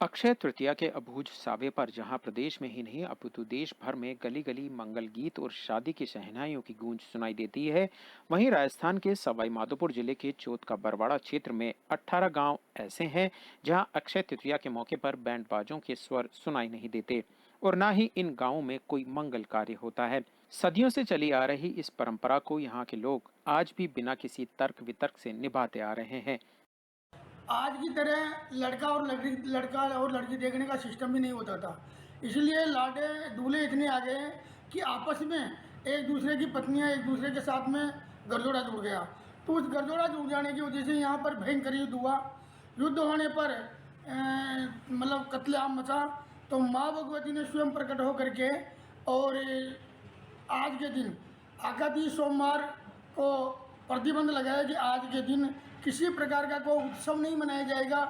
अक्षय तृतीया के अबूझ सावे पर जहां प्रदेश में ही नहीं अपितु देश भर में गली गली मंगल गीत और शादी की शहनाइयों की गूंज सुनाई देती है। वहीं राजस्थान के सवाई माधोपुर जिले के चोत का बरवाड़ा क्षेत्र में 18 गांव ऐसे हैं जहां अक्षय तृतीया के मौके पर बैंड बाजों के स्वर सुनाई नहीं देते और न ही इन गांवों में कोई मंगल कार्य होता है। सदियों से चली आ रही इस परंपरा को यहाँ के लोग आज भी बिना किसी तर्क वितर्क से निभाते आ रहे हैं। आज की तरह लड़का और लड़की देखने का सिस्टम भी नहीं होता था। इसलिए लाडे दूल्हे इतने आ गए कि आपस में एक दूसरे की पत्नियां एक दूसरे के साथ में गठजोड़ा जुड़ गया। तो उस गठजोड़ा जुड़ जाने की वजह से यहाँ पर भयंकर युद्ध हुआ। युद्ध होने पर मतलब कत्लेआम मचा। तो माँ भगवती ने स्वयं प्रकट होकर के और आज के दिन आगामी सोमवार को प्रतिबंध लगाया कि आज के दिन किसी प्रकार का कोई उत्सव नहीं मनाया जाएगा।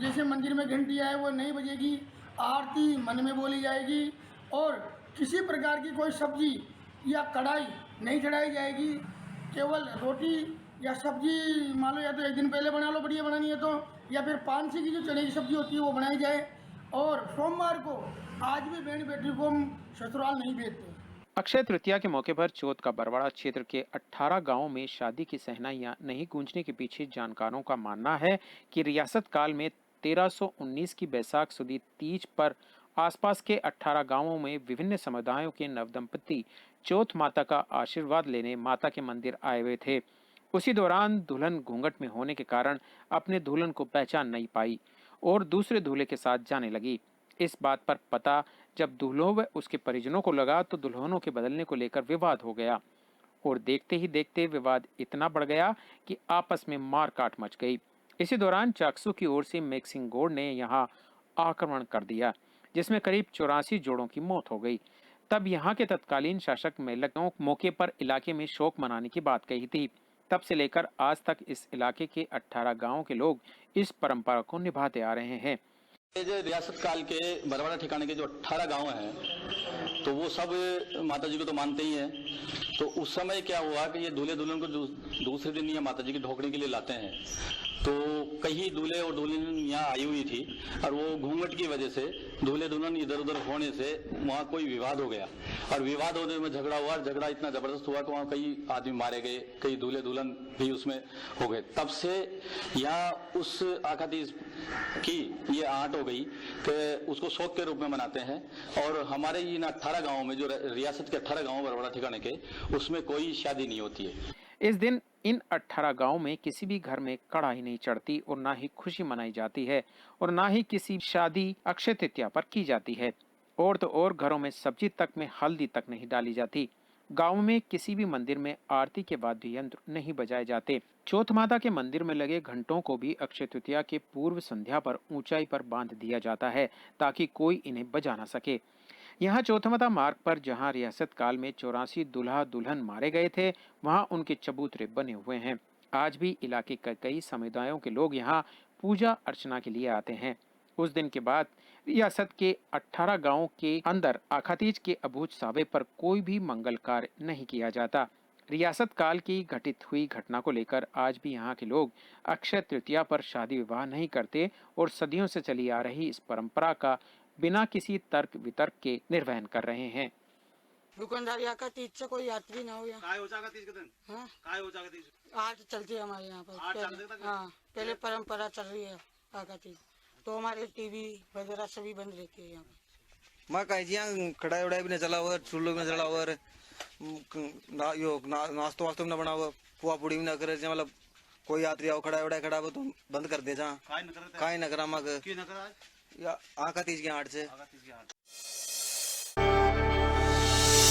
जैसे मंदिर में घंटियाँ है वो नहीं बजेगी, आरती मन में बोली जाएगी और किसी प्रकार की कोई सब्जी या कढ़ाई नहीं चढ़ाई जाएगी। केवल रोटी या सब्जी मान लो या तो एक दिन पहले बना लो बढ़िया बनानी है तो, या फिर 500 की जो चने की सब्जी होती है वो बनाई जाए। और सोमवार को आज भी बहन बेटी को हम ससुराल नहीं भेजते। अक्षय तृतीया के मौके पर चोत का बरवाड़ा क्षेत्र के 18 गांवों में शादी की शहनाइयां नहीं गूंजने के पीछे जानकारों का मानना है कि रियासत काल में 1319 की बैसाख सुदी तीज पर आसपास के 18 गांवों में विभिन्न समुदायों के नवदंपति चौथ माता का आशीर्वाद लेने माता के मंदिर आए हुए थे। उसी दौरान दुल्हन घूंघट में होने के कारण अपने दुल्हन को पहचान नहीं पाई और दूसरे दूल्हे के साथ जाने लगी। इस बात पर पता जब दूल्हों व उसके परिजनों को लगा तो दुल्हनों के बदलने को लेकर विवाद हो गया और देखते ही देखते विवाद इतना बढ़ गया कि आपस में मारकाट मच गई। इसी दौरान चाकसू की ओर से मेक्सिंग गोड ने यहां आक्रमण कर दिया जिसमें करीब 84 जोड़ों की मौत हो गई। तब यहाँ के तत्कालीन शासक मेलकों मौके पर इलाके में शोक मनाने की बात कही थी। तब से लेकर आज तक इस इलाके के 18 गांवों के लोग इस परंपरा को निभाते आ रहे हैं। ये जो रियासत काल के बरवाड़ा ठिकाने के जो 18 गांव हैं तो वो सब माता जी को तो मानते ही हैं। तो उस समय क्या हुआ कि ये दूल्हे दुल्हन को दूसरे दिन ये माता जी की ढोकने के लिए लाते हैं। तो कई दूल्हे और दुल्हन यहाँ आई हुई थी और वो घूंघट की वजह से दूल्हे दुल्हन इधर उधर होने से वहाँ कोई विवाद हो गया और विवाद होने में झगड़ा हुआ। झगड़ा इतना जबरदस्त हुआ कि वहाँ कई आदमी मारे गए, कई दूल्हे दुल्हन भी उसमें हो गए। तब से यहाँ उस आखातीज की ये आंट हो गई कि उसको शौक के रूप में मनाते हैं। और हमारे इन 18 गाँव में जो रियासत के 18 गाँव बरवाड़ा ठिकाने के उसमें कोई शादी नहीं होती है। इस दिन इन 18 गांवों में किसी भी घर में कड़ाही नहीं चढ़ती और ना ही खुशी मनाई जाती है और ना ही किसी शादी अक्षय तृतीया पर की जाती है। और तो और घरों में सब्जी तक में हल्दी तक नहीं डाली जाती। गांव में किसी भी मंदिर में आरती के वाद्य यंत्र नहीं बजाए जाते। चौथ माता के मंदिर में लगे घंटों को भी अक्षय तृतीया के पूर्व संध्या पर ऊंचाई पर बांध दिया जाता है ताकि कोई इन्हें बजा ना सके। यहाँ चौथमता मार्ग पर जहाँ रियासत काल में 84 दूल्हा दुल्हन मारे गए थे वहाँ उनके चबूतरे बने हुए हैं। आज भी इलाके के कई समुदायों के लोग यहाँ पूजा अर्चना के लिए आते हैं। उस दिन के बाद रियासत के 18 गांवों के अंदर आखातीज के अबूझ सावे पर कोई भी मंगल कार्य नहीं किया जाता। रियासत काल की घटित हुई घटना को लेकर आज भी यहाँ के लोग अक्षय तृतीया पर शादी विवाह नहीं करते और सदियों से चली आ रही इस परंपरा का बिना किसी तर्क वितर्क के निर्वहन कर रहे हैं। दुकानदार यहाँ का तीज से कोई यात्री ना हो यहाँ। काय हो जाएगा तीज के दिन? हाँ? काय हो जाएगा तीज? आठ चलती है हमारे यहाँ पर। आठ चलते तक? हाँ, पहले परंपरा चल रही है आका तीज। तो हमारे टीवी वगैरह सभी बंद रहती है यहाँ पर। माँ कहीं कढ़ाई उड़ाई भी न चला हुआ, चूल्हो भी न चला हुआ, नाश्तो वास्तो भी न बना हुआ, पुआ पुड़ी भी न करे। मतलब कोई यात्री आओ कढ़ाई उड़ाई खड़ा हो तो बंद कर दे। जहाँ काई न करा मग क्यों न करा? या आका तीज की आड़ से। आगा तीज की आड़।